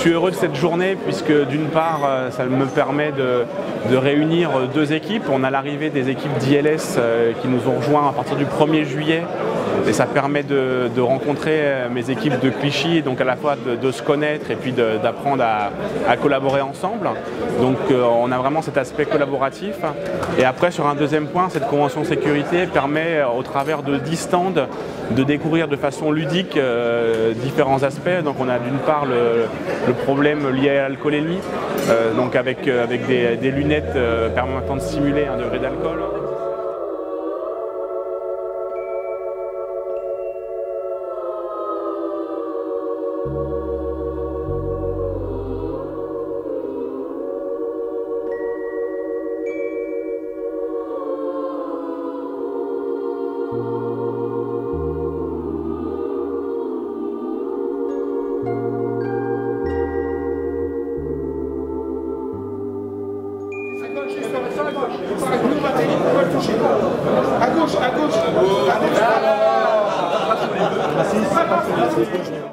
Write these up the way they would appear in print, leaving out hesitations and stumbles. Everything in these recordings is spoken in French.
suis heureux de cette journée puisque d'une part, ça me permet de réunir deux équipes. On a l'arrivée des équipes d'ILS qui nous ont rejoints à partir du 1er juillet. Et ça permet de rencontrer mes équipes de Clichy, donc à la fois de se connaître et puis d'apprendre à collaborer ensemble. Donc on a vraiment cet aspect collaboratif. Et après, sur un deuxième point, cette convention sécurité permet, au travers de 10 stands, de découvrir de façon ludique différents aspects. Donc on a d'une part le problème lié à l'alcoolémie, donc avec des lunettes permettant de simuler un degré d'alcool.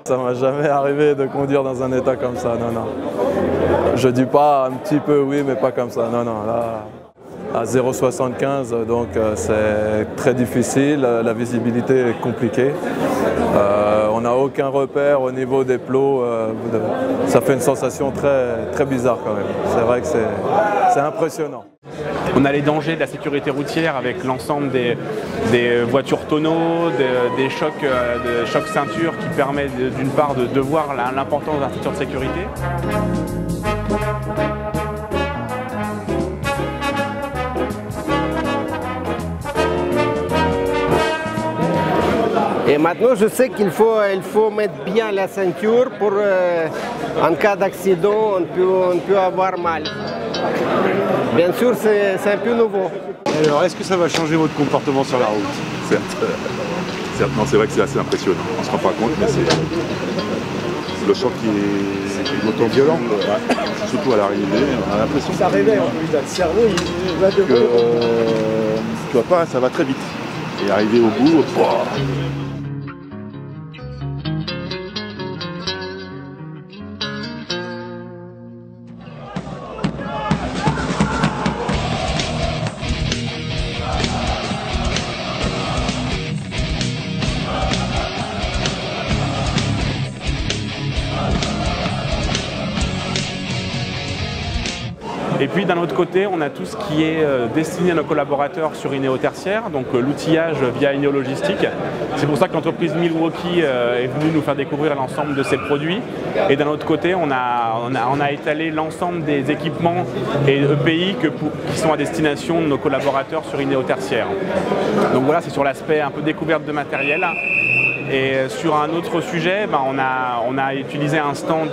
Ça m'a jamais arrivé de conduire dans un état comme ça, non, non. Je dis pas un petit peu oui, mais pas comme ça, non, non. Là, à 0,75, donc c'est très difficile, la visibilité est compliquée. On n'a aucun repère au niveau des plots, ça fait une sensation très bizarre quand même. C'est vrai que c'est impressionnant. On a les dangers de la sécurité routière avec l'ensemble des voitures tonneaux, des chocs ceinture qui permettent d'une part de voir l'importance de la ceinture de sécurité. Et maintenant, je sais qu'il faut mettre bien la ceinture pour, en cas d'accident, on peut avoir mal. Bien sûr, c'est un peu nouveau. Alors, est-ce que ça va changer votre comportement sur la route? Certes, non, c'est vrai que c'est assez impressionnant. On ne se rend pas compte, mais c'est le choc qui est d'autant violent, surtout à l'arrivée. On a l'impression que ça réveille en plus, le cerveau il va de tu vois pas, ça va très vite. Et arriver au bout, Et puis d'un autre côté, on a tout ce qui est destiné à nos collaborateurs sur Ineo Tertiaire, donc l'outillage via Ineo Logistique. C'est pour ça que l'entreprise Milwaukee est venue nous faire découvrir l'ensemble de ses produits. Et d'un autre côté, on a étalé l'ensemble des équipements et EPI qui sont à destination de nos collaborateurs sur Ineo Tertiaire. Donc voilà, c'est sur l'aspect un peu découverte de matériel. Et sur un autre sujet, on a utilisé un stand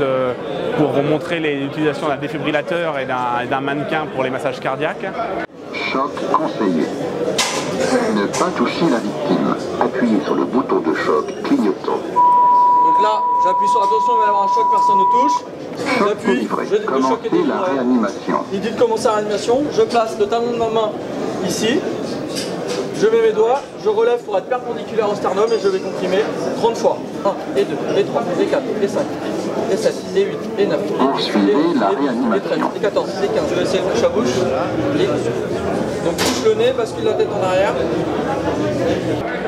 pour montrer l'utilisation d'un défibrillateur et d'un mannequin pour les massages cardiaques. Choc conseillé. Ne pas toucher la victime. Appuyez sur le bouton de choc clignotant. Donc là, j'appuie sur attention, il va y avoir un choc, personne ne touche. J'appuie, commencez la réanimation. Il dit de commencer la réanimation. Je place le talon de ma main ici. Je mets mes doigts, je relève pour être perpendiculaire au sternum et je vais comprimer 30 fois. 1, et 2, et 3, et 4, et 5, et 7, et 8, et 9, et 10, Poursuivez la et 12, et 13, et 14, et 15. Je vais essayer de bouche à bouche. Donc touche le nez, bascule la tête en arrière.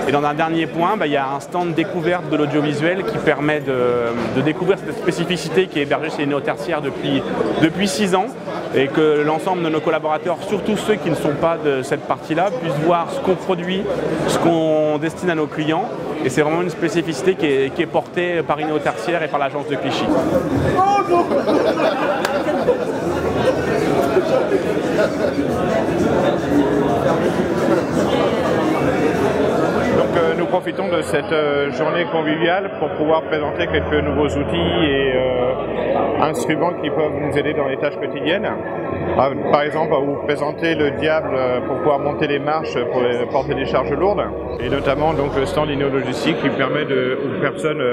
Et dans un dernier point, il y a un stand découverte de l'audiovisuel qui permet de découvrir cette spécificité qui est hébergée chez Ineo Tertiaire depuis 6 ans et que l'ensemble de nos collaborateurs, surtout ceux qui ne sont pas de cette partie-là, puissent voir ce qu'on produit, ce qu'on destine à nos clients. Et c'est vraiment une spécificité qui est portée par Ineo Tertiaire et par l'agence de Clichy. Nous profitons de cette journée conviviale pour pouvoir présenter quelques nouveaux outils et instruments qui peuvent nous aider dans les tâches quotidiennes. Par exemple, vous présenter le diable pour pouvoir monter les marches pour porter des charges lourdes, et notamment donc le stand Ineo Logistique qui permet aux personnes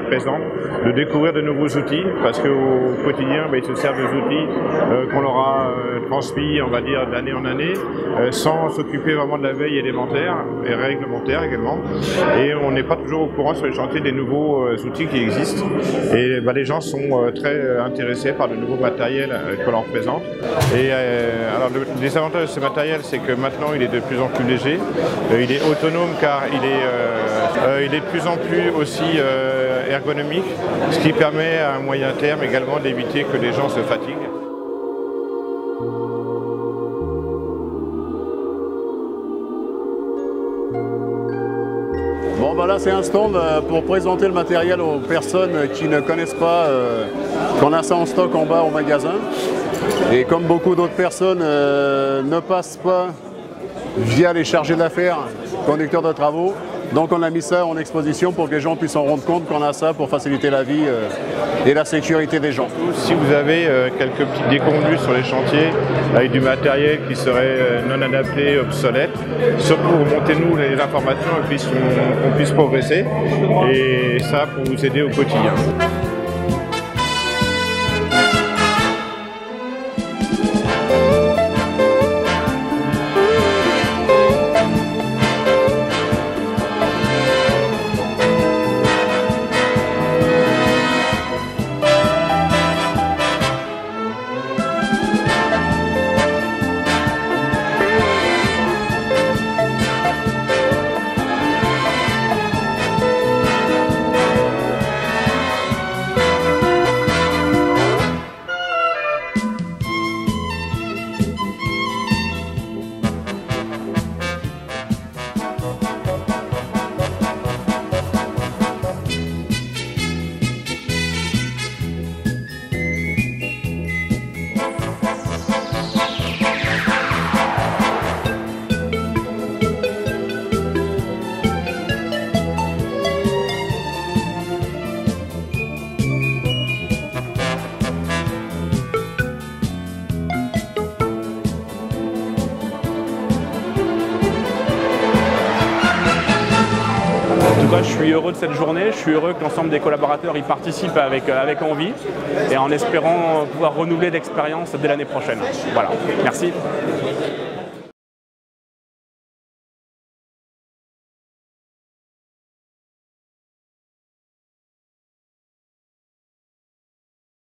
présentes de découvrir de nouveaux outils, parce qu'au quotidien ils se servent des outils qu'on leur a transmis transmis, on va dire, d'année en année, sans s'occuper vraiment de la veille élémentaire et réglementaire également. Et on n'est pas toujours au courant sur les chantiers des nouveaux outils qui existent. Et les gens sont très intéressés par le nouveau matériel qu'on leur présente. Et alors le désavantage de ce matériel, c'est que maintenant il est de plus en plus léger. Il est autonome car il est de plus en plus aussi ergonomique, ce qui permet à un moyen terme également d'éviter que les gens se fatiguent. Bon bah là c'est un stand pour présenter le matériel aux personnes qui ne connaissent pas qu'on a ça en stock en bas au magasin. Et comme beaucoup d'autres personnes ne passent pas via les chargés d'affaires, conducteurs de travaux, donc on a mis ça en exposition pour que les gens puissent s'en rendre compte qu'on a ça pour faciliter la vie et la sécurité des gens. Si vous avez quelques petites déconvenues sur les chantiers avec du matériel qui serait non adapté, obsolète, surtout remontez-nous les informations et qu'on puisse progresser, et ça pour vous aider au quotidien. Je suis heureux de cette journée, je suis heureux que l'ensemble des collaborateurs y participent avec envie et en espérant pouvoir renouveler l'expérience dès l'année prochaine. Voilà, merci.